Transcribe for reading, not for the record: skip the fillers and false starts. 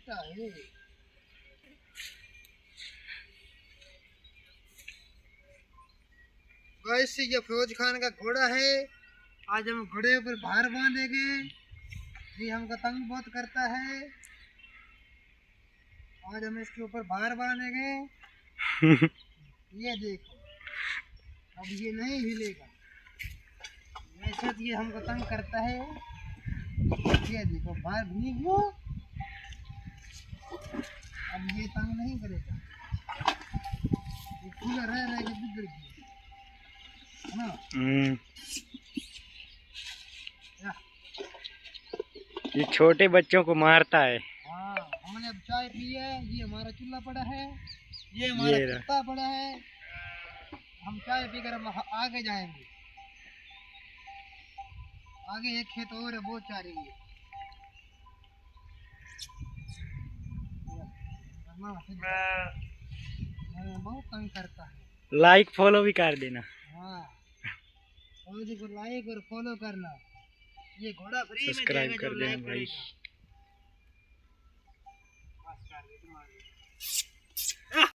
लगता है। वैसे ये फौज खान का घोड़ा है। आज हम घोड़े पर भार बांधेंगे। ये हमको तंग बहुत करता है। आज हम इसके ऊपर भार बांधेंगे। ये देखो, अब ये नहीं हिलेगा। वैसे तो ये हमको तंग करता है। ये देखो भार भीग गया। अब ये तंग नहीं करेगा। ये पूरा रह के बिगड़ गया है ना। ये छोटे बच्चों को मारता है। हाँ, हमने अब चाय पी है। ये हमारा चूल्हा पड़ा है। ये हमारा कुत्ता पड़ा है। हम चाय पीकर हम आगे जाएंगे। आगे एक खेत और है, वो चारेंगे। बहुत तंग करता है। लाइक फॉलो भी कर देना। हाँ, फौजी को लाइक और फॉलो करना। ये घोड़ा फ्री में सब्सक्राइब देगा जो कर देना लाइक भाई। करेगा।